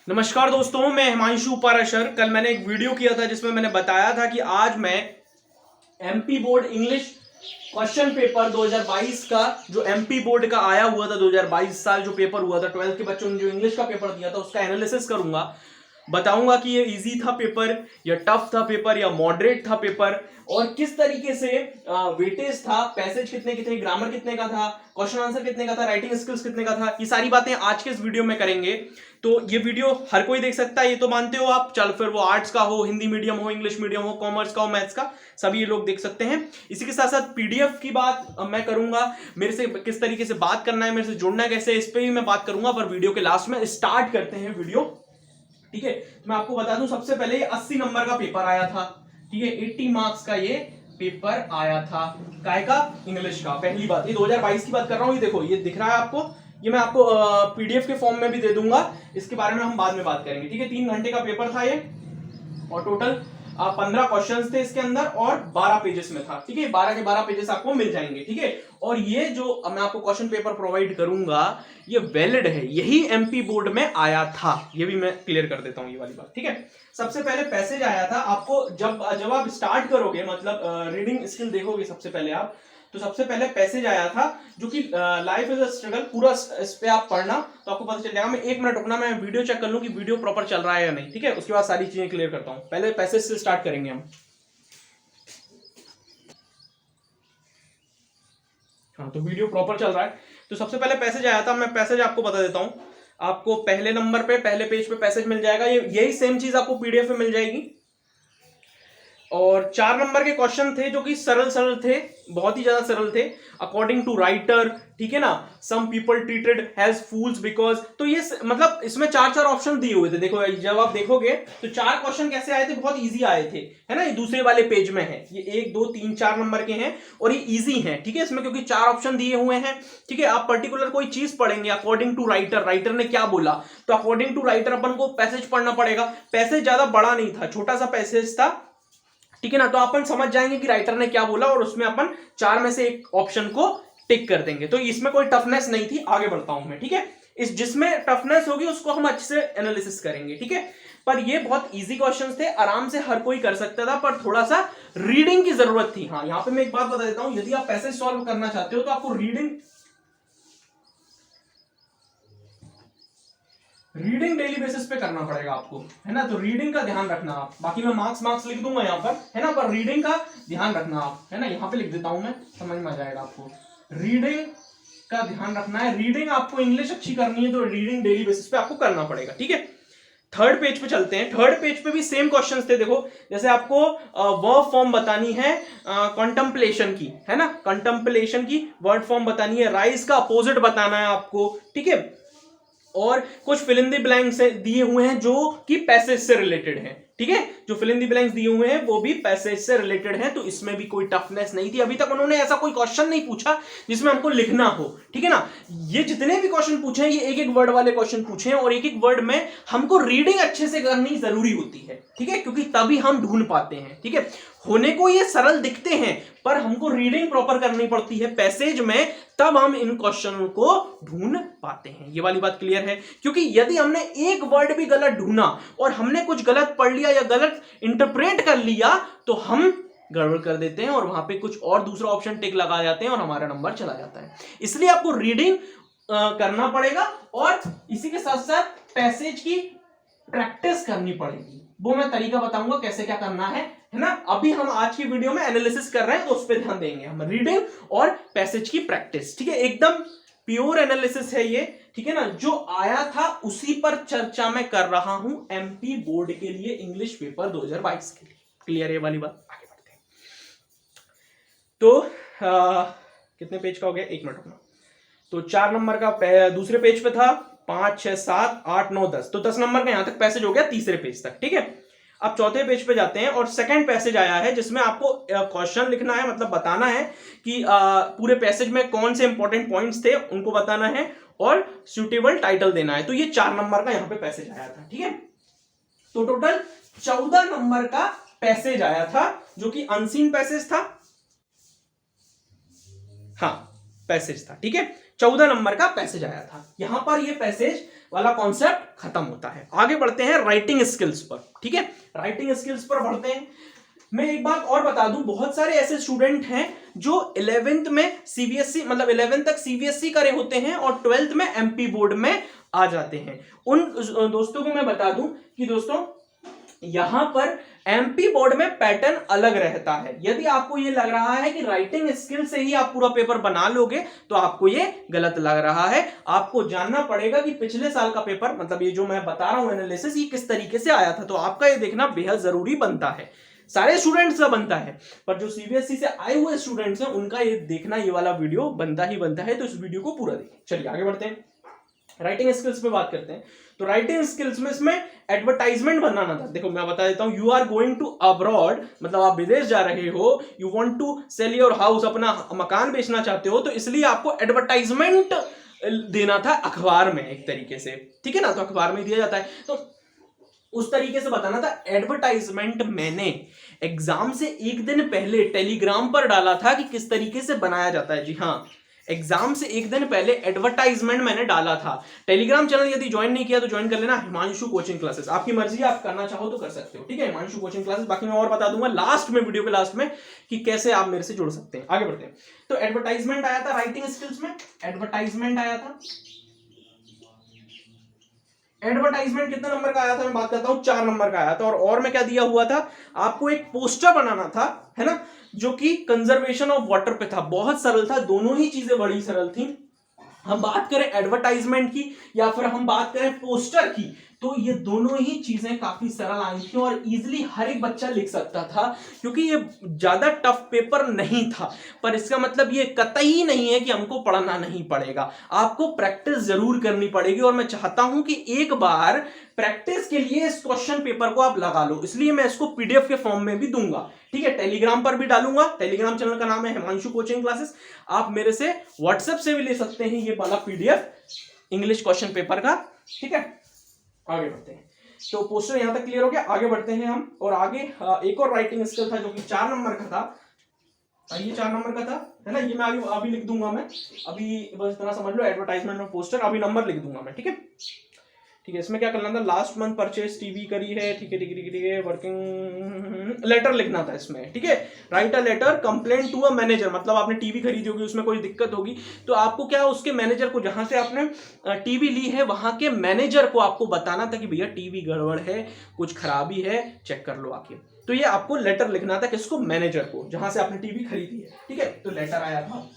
नमस्कार दोस्तों, मैं हिमांशु पाराशर। कल मैंने एक वीडियो किया था जिसमें मैंने बताया था कि आज मैं MP board English question paper 2022 का जो एमपी बोर्ड का आया हुआ था 2022 साल जो पेपर हुआ था 12th के बच्चों ने जो इंग्लिश का पेपर दिया था उसका एनालिसिस करूंगा। बताऊंगा कि ये इजी था पेपर या टफ था पेपर या मॉडरेट था पेपर और किस तरीके से वेटेज था, पैसेज कितने कितने, ग्रामर कितने का था, क्वेश्चन आंसर कितने का था, राइटिंग स्किल्स कितने का था। ये सारी बातें आज के इस वीडियो में करेंगे। तो ये वीडियो हर कोई देख सकता है, ये तो मानते हो आप। चल फिर वो आर्ट्स का हो, हिंदी मीडियम हो, इंग्लिश मीडियम हो, कॉमर्स का हो, मैथ्स का, सभी ये लोग देख सकते हैं। इसी के साथ साथ पीडीएफ की बात मैं करूंगा, मेरे से किस तरीके से बात करना है, मेरे से जुड़ना कैसे, इस पर भी मैं बात करूंगा। पर वीडियो के लास्ट में स्टार्ट करते हैं वीडियो, ठीक है। तो मैं आपको बता दूं, सबसे पहले ये 80 नंबर का पेपर आया था, ठीक है। 80 मार्क्स का ये पेपर आया था, काय का, इंग्लिश का। पहली बात, ये 2022 की बात कर रहा हूं। ये देखो, ये दिख रहा है आपको, ये मैं आपको पीडीएफ के फॉर्म में भी दे दूंगा, इसके बारे में हम बाद में बात करेंगे, ठीक है। 3 घंटे का पेपर था ये और टोटल 15 क्वेश्चंस थे इसके अंदर और 12 पेजेस में था, ठीक है। 12 के 12 पेजेस आपको मिल जाएंगे, ठीक है। और ये जो मैं आपको क्वेश्चन पेपर प्रोवाइड करूंगा ये वैलिड है, यही एमपी बोर्ड में आया था, ये भी मैं क्लियर कर देता हूं ये वाली बात, ठीक है। सबसे पहले पैसेज आया था आपको, जब आप स्टार्ट करोगे, मतलब रीडिंग स्किल देखोगे सबसे पहले आप, तो सबसे पहले पैसेज आया था जो कि लाइफ इज अ स्ट्रगल, पूरा इस पे आप पढ़ना तो आपको पता चल जाएगा। मैं 1 मिनट रुकना, मैं वीडियो चेक कर लूं कि वीडियो प्रॉपर चल रहा है या नहीं, ठीक है। उसके बाद सारी चीजें क्लियर करता हूं। पहले पैसेज से स्टार्ट करेंगे हम। हाँ, तो वीडियो प्रॉपर चल रहा है। तो सबसे पहले पैसेज आया था, मैं पैसेज आपको बता देता हूं। आपको पहले नंबर पे, पहले पेज पे पैसेज मिल जाएगा, ये यही सेम चीज आपको पीडीएफ में मिल जाएगी। और 4 नंबर के क्वेश्चन थे जो कि सरल सरल थे, बहुत ही ज्यादा सरल थे। अकॉर्डिंग टू राइटर, ठीक है ना, some people treated has fools because, तो ये मतलब इसमें 4 ऑप्शन दिए हुए थे। देखो, जब आप देखोगे तो 4 क्वेश्चन कैसे आए थे, बहुत इजी आए थे, है ना। ये दूसरे वाले पेज में है, ये 1 2 3 4 नंबर के हैं और ये इजी हैं, ठीक है। इसमें क्योंकि 4 ऑप्शन दिए हुए हैं, ठीक है। आप पर्टिकुलर कोई चीज पढ़ेंगे अकॉर्डिंग टू राइटर, राइटर ने क्या बोला, तो अकॉर्डिंग टू राइटर अपन को पैसेज पढ़ना पड़ेगा। पैसेज ज्यादा बड़ा नहीं था, छोटा सा पैसेज था, ठीक है ना। तो अपन समझ जाएंगे कि राइटर ने क्या बोला और उसमें अपन 4 में से एक ऑप्शन को टिक कर देंगे। तो इसमें कोई टफनेस नहीं थी। आगे बढ़ता हूं मैं, ठीक है। इस जिसमें टफनेस होगी उसको हम अच्छे से एनालिसिस करेंगे, ठीक है। पर ये बहुत इजी क्वेश्चंस थे, आराम से हर कोई कर सकता था, पर थोड़ा सा रीडिंग की जरूरत थी। हाँ, यहां पे मैं एक बात बता देता हूं, यदि आप पैसेज सॉल्व करना चाहते हो तो आपको रीडिंग डेली बेसिस पे करना पड़ेगा आपको, है ना। तो रीडिंग का ध्यान रखना आप, बाकी मैं मार्क्स लिख दूंगा यहाँ पर, है ना, पर रीडिंग का ध्यान रखना आप, है ना। यहाँ पे लिख देता हूं मैं, समझ में आ जाएगा आपको। रीडिंग का ध्यान रखना है, रीडिंग आपको इंग्लिश अच्छी करनी है तो रीडिंग डेली बेसिस पे आपको करना पड़ेगा, ठीक है। थर्ड पेज पे चलते हैं। थर्ड पेज पे भी सेम क्वेश्चंस थे। देखो, जैसे आपको वर्ब फॉर्म बतानी है कंटेम्पलेशन की, है ना, कंटेम्पलेशन की वर्ड फॉर्म बतानी है, राइज का अपोजिट बताना है आपको, ठीक है। और कुछ फिल इन द ब्लैंक्स दिए हुए हैं जो कि पैसेज से रिलेटेड हैं, ठीक है। जो फिल इन द ब्लैंक्स दिए हुए हैं वो भी पैसेज से रिलेटेड हैं, तो इसमें भी कोई टफनेस नहीं थी। अभी तक उन्होंने ऐसा कोई क्वेश्चन नहीं पूछा जिसमें हमको लिखना हो, ठीक है ना। ये जितने भी क्वेश्चन पूछे हैं ये एक एक वर्ड वाले क्वेश्चन पूछे हैं और एक एक वर्ड में हमको रीडिंग अच्छे से करनी जरूरी होती है, ठीक है, क्योंकि तभी हम ढूंढ पाते हैं, ठीक है। होने को ये सरल दिखते हैं पर हमको रीडिंग प्रॉपर करनी पड़ती है पैसेज में, तब हम इन क्वेश्चनों को ढूंढ पाते हैं। ये वाली बात क्लियर है, क्योंकि यदि हमने एक वर्ड भी गलत ढूंढा और हमने कुछ गलत पढ़ लिया या गलत इंटरप्रेट कर लिया तो हम गड़बड़ कर देते हैं और वहां पे कुछ और दूसरा ऑप्शन टिक लगा जाते हैं और हमारा नंबर चला जाता है। इसलिए आपको रीडिंग करना पड़ेगा और इसी के साथ साथ पैसेज की प्रैक्टिस करनी पड़ेगी। वो मैं तरीका बताऊंगा कैसे क्या करना है ना। अभी हम आज की वीडियो में एनालिसिस कर रहे हैं तो उस पर ध्यान देंगे हम, रीडिंग और पैसेज की प्रैक्टिस, ठीक है। एकदम प्योर एनालिसिस है ये, ठीक है ना। जो आया था उसी पर चर्चा मैं कर रहा हूं एमपी बोर्ड के लिए, इंग्लिश पेपर 2022 के लिए। क्लियर है ये वाली बात। आगे बढ़ते हैं। तो कितने पेज का हो गया, 1 मिनट रुकना। तो 4 नंबर का दूसरे पेज पे था, 5 6 7 8 9 10, तो 10 नंबर का यहां तक पैसेज हो गया, तीसरे पेज तक, ठीक है। अब चौथे पेज पे जाते हैं और सेकंड पैसेज आया है जिसमें आपको क्वेश्चन लिखना है, मतलब बताना है कि पूरे पैसेज में कौन से इंपॉर्टेंट पॉइंट्स थे उनको बताना है और सुटेबल टाइटल देना है। तो ये 4 नंबर का यहां पे पैसेज आया था, ठीक है। तो टोटल 14 नंबर का पैसेज आया था जो कि अनसीन पैसेज था, हाँ पैसेज था, ठीक है। 14 नंबर का पैसेज आया था। यहां पर ये पैसेज वाला कॉन्सेप्ट खत्म होता है। आगे बढ़ते हैं राइटिंग स्किल्स पर, ठीक है, राइटिंग स्किल्स पर बढ़ते हैं। मैं एक बात और बता दूं, बहुत सारे ऐसे स्टूडेंट हैं जो 11th में सीबीएसई मतलब 11th तक सीबीएसई करे होते हैं और 12th में एमपी बोर्ड में आ जाते हैं। उन दोस्तों को मैं बता दूं कि दोस्तों यहां पर एमपी बोर्ड में पैटर्न अलग रहता है। यदि आपको ये लग रहा है कि राइटिंग स्किल से ही आप पूरा पेपर बना लोगे तो आपको ये गलत लग रहा है। आपको जानना पड़ेगा कि पिछले साल का पेपर मतलब ये जो मैं बता रहा हूं एनालिसिस, ये किस तरीके से आया था, तो आपका ये देखना बेहद जरूरी बनता है। सारे स्टूडेंट्स का बनता है, पर जो सीबीएसई से आए हुए स्टूडेंट्स हैं उनका ये देखना, ये वाला वीडियो बनता ही बनता है। तो इस वीडियो को पूरा देखिए। चलिए आगे बढ़ते हैं, राइटिंग स्किल्स पे बात करते हैं। तो राइटिंग स्किल्स में इसमें एडवर्टाइजमेंट बनाना था। देखो मैं बता देता हूं, you are going to abroad, मतलब आप विदेश जा रहे हो, you want to sell your house, अपना मकान बेचना चाहते हो, तो इसलिए आपको एडवर्टाइजमेंट देना था अखबार में एक तरीके से, ठीक है ना, तो अखबार में दिया जाता है, तो उस तरीके से बताना था। एडवर्टाइजमेंट मैंने एग्जाम से एक दिन पहले टेलीग्राम पर डाला था कि किस तरीके से बनाया जाता है। जी हाँ, एग्जाम से एक दिन पहले एडवर्टाइजमेंट मैंने डाला था। टेलीग्राम चैनल यदि ज्वाइन नहीं किया तो ज्वाइन कर लेना, हिमांशु कोचिंग क्लासेस, आपकी मर्जी, आप करना चाहो तो कर सकते हो, ठीक है, हिमांशु कोचिंग क्लासेस। बाकी मैं और बता दूंगा लास्ट में, वीडियो के लास्ट में, कि कैसे आप मेरे से जुड़ सकते हैं। आगे बढ़ते हैं। तो एडवर्टाइजमेंट आया था राइटिंग स्किल्स में, एडवर्टाइजमेंट आया था। एडवर्टाइजमेंट कितने नंबर का आया था मैं बात करता हूं, 4 नंबर का आया था। और में क्या दिया हुआ था, आपको एक पोस्टर बनाना था, है ना, जो कि कंजर्वेशन ऑफ वाटर पे था। बहुत सरल था, दोनों ही चीजें बड़ी सरल थी। हम बात करें एडवर्टाइजमेंट की या फिर हम बात करें पोस्टर की, तो ये दोनों ही चीजें काफी सरल आई थी और इजीली हर एक बच्चा लिख सकता था, क्योंकि ये ज्यादा टफ पेपर नहीं था। पर इसका मतलब ये कतई नहीं है कि हमको पढ़ना नहीं पड़ेगा, आपको प्रैक्टिस जरूर करनी पड़ेगी। और मैं चाहता हूं कि एक बार प्रैक्टिस के लिए इस क्वेश्चन पेपर को आप लगा लो, इसलिए मैं इसको पीडीएफ के फॉर्म में भी दूंगा, ठीक है, टेलीग्राम पर भी डालूंगा। टेलीग्राम चैनल का नाम है हिमांशु कोचिंग क्लासेस। आप मेरे से व्हाट्सएप से भी ले सकते हैं ये वाला पीडीएफ इंग्लिश क्वेश्चन पेपर का, ठीक है। आगे बढ़ते हैं। तो पोस्टर यहां तक क्लियर हो गया। आगे बढ़ते हैं हम, और आगे एक और राइटिंग स्किल था जो कि 4 नंबर का था। ये 4 नंबर का था, है ना, ये मैं अभी लिख दूंगा। मैं अभी बस इतना समझ लो, एडवर्टाइजमेंट और पोस्टर, अभी नंबर लिख दूंगा मैं, ठीक है, ठीक है। इसमें क्या करना था, लास्ट मंथ परचेज टीवी करी है, ठीक है ठीक है ठीक है, वर्किंग लेटर लिखना था इसमें, ठीक है। Write a letter complaint to a manager, मतलब आपने टीवी खरीदी होगी, उसमें कोई दिक्कत होगी, तो आपको क्या उसके मैनेजर को, जहां से आपने टीवी ली है वहां के मैनेजर को आपको बताना था कि भैया टीवी गड़बड़ है, कुछ खराबी है, चेक कर लो आके। तो ये आपको लेटर लिखना था, किसको, मैनेजर को, जहां से आपने टीवी खरीदी है, ठीक है। तो लेटर आया था।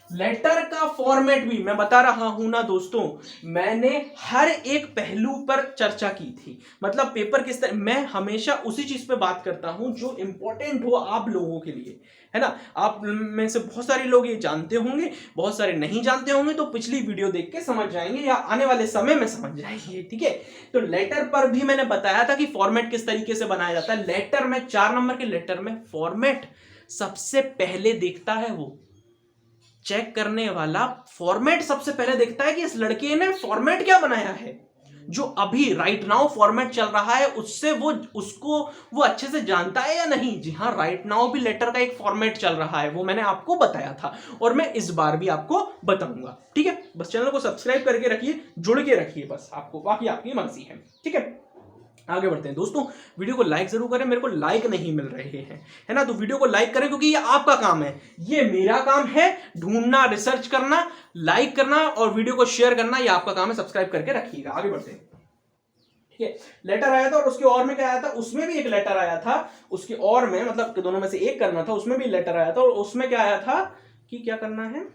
लेटर का फॉर्मेट भी मैं बता रहा हूं ना दोस्तों, मैंने हर एक पहलू पर चर्चा की थी। मतलब पेपर किस तरह, मैं हमेशा उसी चीज पे बात करता हूं जो इंपॉर्टेंट हो आप लोगों के लिए, है ना। आप में से बहुत सारे लोग ये जानते होंगे, बहुत सारे नहीं जानते होंगे, तो पिछली वीडियो देख के समझ जाएंगे या आने वाले समय में समझ जाएंगे, ठीक है। तो लेटर पर भी मैंने बताया था कि फॉर्मेट किस तरीके से बनाया जाता है। लेटर में 4 नंबर के लेटर में फॉर्मेट सबसे पहले देखता है, वो चेक करने वाला फॉर्मेट सबसे पहले देखता है कि इस लड़के ने फॉर्मेट क्या बनाया है। जो अभी राइट नाउ फॉर्मेट चल रहा है उससे वो अच्छे से जानता है या नहीं। जी हाँ, राइट नाउ भी लेटर का एक फॉर्मेट चल रहा है, वो मैंने आपको बताया था और मैं इस बार भी आपको बताऊंगा, ठीक है। बस चैनल को सब्सक्राइब करके रखिए, जुड़ के रखिए, बस आपको, बाकी आपकी मर्जी है, ठीक है। आगे बढ़ते हैं दोस्तों, वीडियो को लाइक जरूर करें, मेरे को लाइक नहीं मिल रहे हैं, है ना, तो वीडियो को लाइक करें, क्योंकि ये आपका काम है, ये मेरा काम है ढूंढना, रिसर्च करना, लाइक करना और वीडियो को शेयर करना, ये आपका काम है। सब्सक्राइब करके रखिएगा। आगे बढ़ते हैं, ठीक है। लेटर आया था और उसके और में क्या आया था, उसमें भी एक लेटर आया था, उसके और में मतलब दोनों में से एक करना था, उसमें भी लेटर आया था और उसमें क्या आया था कि क्या करना है,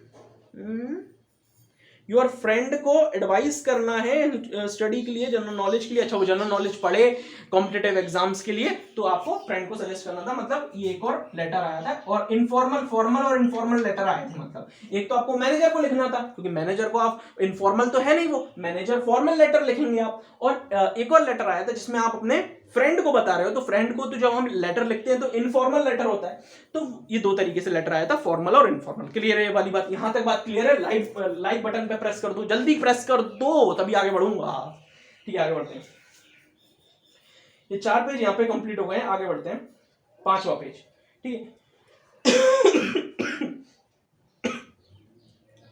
योर फ्रेंड को एडवाइस करना है स्टडी के लिए, जनरल नॉलेज के लिए। अच्छा, वो जनरल नॉलेज पढ़े कॉम्पिटिटिव एग्जाम्स के लिए, तो आपको फ्रेंड को सजेस्ट करना था। मतलब ये एक और लेटर आया था। और इनफॉर्मल, फॉर्मल और इनफॉर्मल लेटर आए थे। मतलब एक तो आपको मैनेजर को लिखना था, क्योंकि मैनेजर को आप, इनफॉर्मल तो है नहीं वो, मैनेजर फॉर्मल लेटर लिखेंगे आप। और एक और लेटर आया था जिसमें आप अपने फ्रेंड को बता रहे हो, तो फ्रेंड को तो जब हम लेटर लिखते हैं तो इनफॉर्मल लेटर होता है। तो ये 2 तरीके से लेटर आया था, फॉर्मल और इनफॉर्मल। क्लियर है ये वाली बात, यहां तक बात क्लियर है। लाइक बटन पे प्रेस कर दो, जल्दी प्रेस कर दो, तभी आगे बढ़ूंगा, ठीक है। आगे बढ़ते हैं, ये 4 पेज यहां पे कंप्लीट हो गए हैं। आगे बढ़ते हैं, 5वां पेज, ठीक है।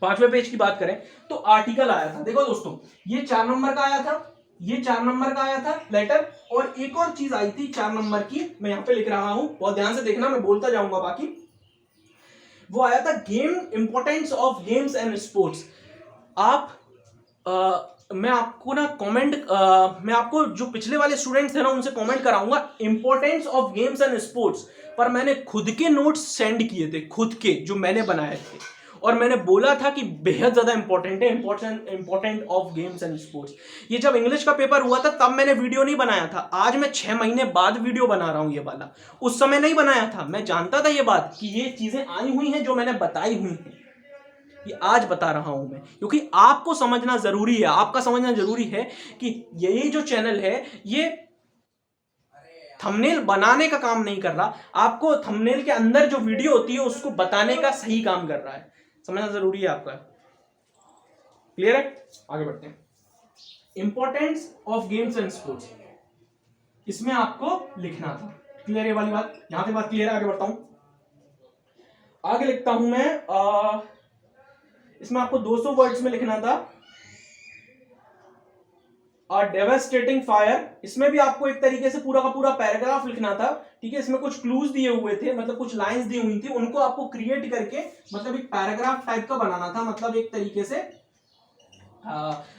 5वें पेज की बात करें तो आर्टिकल आया था, देखो दोस्तों ये 4 नंबर का आया था, ये 4 नंबर का आया था लेटर, और एक और चीज आई थी 4 नंबर की, मैं यहां पे लिख रहा हूं, बहुत ध्यान से देखना, मैं बोलता जाऊंगा बाकी। वो आया था game, importance of games and sports. आप मैं आपको ना कमेंट, मैं आपको जो पिछले वाले स्टूडेंट्स थे ना उनसे कमेंट कराऊंगा importance of games and sports, पर मैंने खुद के नोट्स सेंड किए थे, खुद के जो मैंने बनाए थे, और मैंने बोला था कि बेहद ज्यादा इंपॉर्टेंट है, important of games and sports. ये जब इंग्लिश का पेपर हुआ था तब मैंने वीडियो नहीं बनाया था, आज मैं 6 महीने बाद वीडियो बना रहा हूं ये वाला, उस समय नहीं बनाया था, मैं जानता था ये बात कि ये चीजें आई हुई हैं जो मैंने बताई हुई हैं, ये आज बता रहा हूं मैं, क्योंकि आपको समझना जरूरी है, आपका समझना जरूरी है कि यही जो चैनल है ये थंबनेल बनाने का काम नहीं कर रहा, आपको थंबनेल के अंदर जो वीडियो होती है उसको बताने का सही काम कर रहा है, समझना जरूरी है आपका। क्लियर है? आगे बढ़ते हैं। Importance of games and sports, इसमें आपको लिखना था, क्लियर है वाली बात, यहां से बात क्लियर है। आगे बढ़ता हूं, आगे लिखता हूं मैं, इसमें आपको 200 वर्ड्स में लिखना था डेवास्टेटिंग फायर, इसमें भी आपको एक तरीके से पूरा का पूरा पैराग्राफ लिखना था, ठीक है। इसमें कुछ क्लूज दिए हुए थे, मतलब कुछ लाइंस दी हुई थी, उनको आपको क्रिएट करके मतलब एक पैराग्राफ टाइप का बनाना था, मतलब एक तरीके से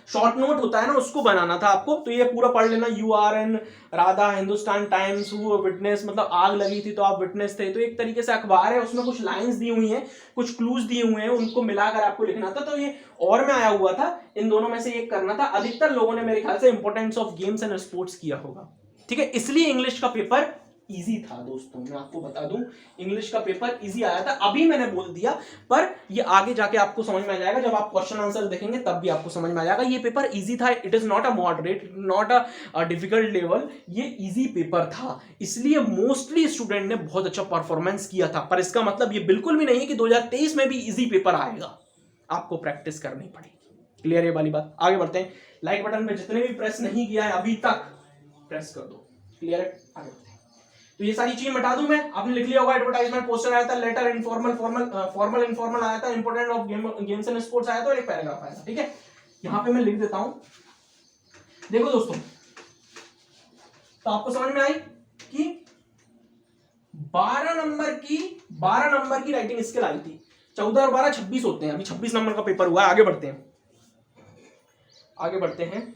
शॉर्ट नोट होता है ना, उसको बनाना था आपको। तो ये पूरा पढ़ लेना, URN, Radha, Hindustan times, witness, मतलब आग लगी थी तो आप विटनेस थे, तो एक तरीके से अखबार है, उसमें कुछ लाइंस दी हुई हैं, कुछ क्लूज दिए हुए हैं, उनको मिलाकर आपको लिखना था। तो ये और में आया हुआ था, इन दोनों में से एक करना था। अधिकतर लोगों ने मेरे ख्याल से importance of games and sports किया होगा, ठीक है। इसलिए इंग्लिश का पेपर इजी था दोस्तों, मैं आपको बता दूं इंग्लिश का पेपर इजी आया था, अभी मैंने बोल दिया, पर ये आगे जाके आपको समझ में आ जाएगा, जब आप क्वेश्चन आंसर देखेंगे तब भी आपको समझ में आ जाएगा। ये पेपर इजी था, it is not a moderate, not a difficult level, ये इजी पेपर था, इसलिए मोस्टली स्टूडेंट ने बहुत अच्छा परफॉर्मेंस किया था। पर इसका मतलब ये बिल्कुल भी नहीं है कि 2023 में भी इजी पेपर आएगा, आपको प्रैक्टिस करनी पड़ेगी। क्लियर है वाली बात? आगे बढ़ते हैं। लाइक बटन पे जितने भी प्रेस नहीं किया है अभी तक प्रेस कर दो। क्लियर है? आगे बढ़ते हैं। तो ये सारी चीज बता दूं मैं, आपने लिख लिया होगा, एडवर्टाइजमेंट, पोस्टर आया था, लेटर, इनफॉर्मल, फॉर्मल इनफॉर्मल आया था, important of games and sports आया था, और एक पैराग्राफ आया था, ठीक है। यहां पे मैं लिख देता हूं, देखो दोस्तों, तो आपको समझ में आई कि 12 नंबर की राइटिंग स्किल आई थी। 14 और 12 26 होते हैं, अभी 26 नंबर का पेपर हुआ है। आगे बढ़ते हैं।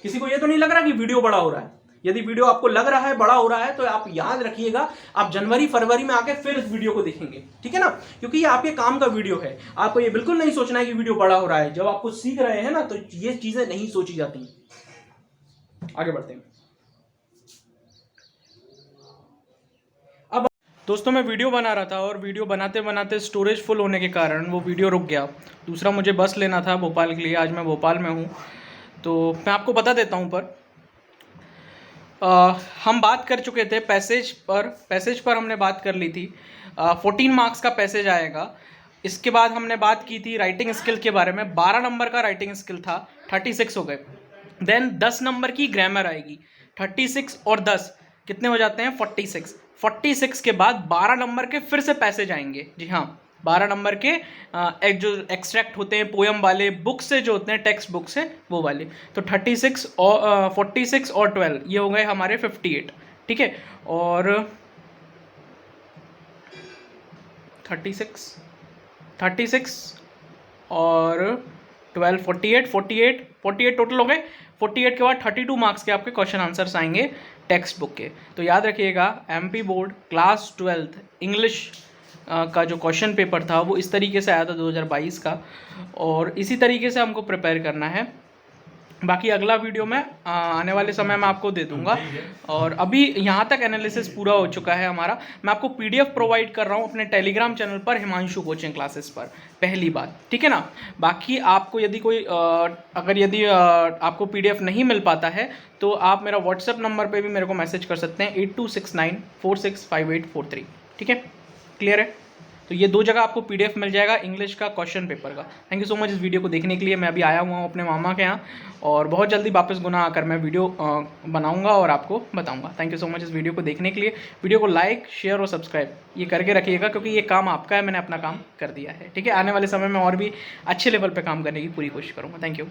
किसी को ये तो नहीं लग रहा कि वीडियो बड़ा हो रहा है? यदि वीडियो आपको लग रहा है बड़ा हो रहा है तो आप याद रखिएगा, आप जनवरी फरवरी में आके फिर इस वीडियो को देखेंगे, ठीक है ना, क्योंकि ये आपके काम का वीडियो है। आपको ये बिल्कुल नहीं सोचना है कि वीडियो बड़ा हो रहा है, जब आपको सीख रहे हैं ना तो ये चीजें नहीं सोची जाती। आगे बढ़ते हैं। अब दोस्तों, मैं वीडियो बना रहा था और वीडियो बनाते बनाते स्टोरेज फुल होने के कारण वो वीडियो रुक गया। दूसरा मुझे बस लेना था भोपाल के लिए, आज मैं भोपाल में हूँ, तो मैं आपको बता देता हूँ। पर हम बात कर चुके थे पैसेज पर हमने बात कर ली थी। 14 मार्क्स का पैसेज आएगा। इसके बाद हमने बात की थी राइटिंग स्किल के बारे में, 12 नंबर का राइटिंग स्किल था, 36 हो गए। देन 10 नंबर की ग्रामर आएगी, 36 और 10 कितने हो जाते हैं? 46। 46 के बाद 12 नंबर के फिर से पैसेज आएंगे। जी हाँ, 12 नंबर के जो एक्सट्रैक्ट होते हैं पोएम वाले, बुक से जो होते हैं, टेक्स्ट बुक से, वो वाले। तो 46 और 46 और 12 ये हो गए हमारे 58, ठीक है। और 36 और 12 48 टोटल हो गए। 48 के बाद 32 मार्क्स के आपके क्वेश्चन आंसर्स आएंगे टेक्स्ट बुक के। तो याद रखिएगा, MP बोर्ड क्लास 12 इंग्लिश का जो क्वेश्चन पेपर था वो इस तरीके से आया था 2022 का, और इसी तरीके से हमको प्रिपेयर करना है। बाकी अगला वीडियो में आने वाले समय में आपको दे दूंगा। और अभी यहाँ तक एनालिसिस पूरा हो चुका है हमारा। मैं आपको PDF प्रोवाइड कर रहा हूँ अपने टेलीग्राम चैनल पर, हिमांशु कोचिंग क्लासेस पर, पहली बात, ठीक है ना। बाकी आपको यदि कोई आपको PDF नहीं मिल पाता है तो आप मेरा व्हाट्सएप नंबर पर भी मेरे को मैसेज कर सकते हैं, 8269465843, ठीक है। क्लियर है? तो तो ये 2 जगह आपको PDF मिल जाएगा इंग्लिश का क्वेश्चन पेपर का। थैंक यू सो मच इस वीडियो को देखने के लिए। मैं अभी आया हुआ हूँ अपने मामा के यहाँ और बहुत जल्दी वापस गुना आकर मैं वीडियो बनाऊँगा और आपको बताऊँगा। थैंक यू सो मच इस वीडियो को देखने के लिए। वीडियो को लाइक, शेयर और सब्सक्राइब ये करके रखिएगा, क्योंकि ये काम आपका है, मैंने अपना काम कर दिया है। ठीक है, आने वाले समय में और भी अच्छे लेवल पर काम करने की पूरी कोशिश करूँगा। Thank you.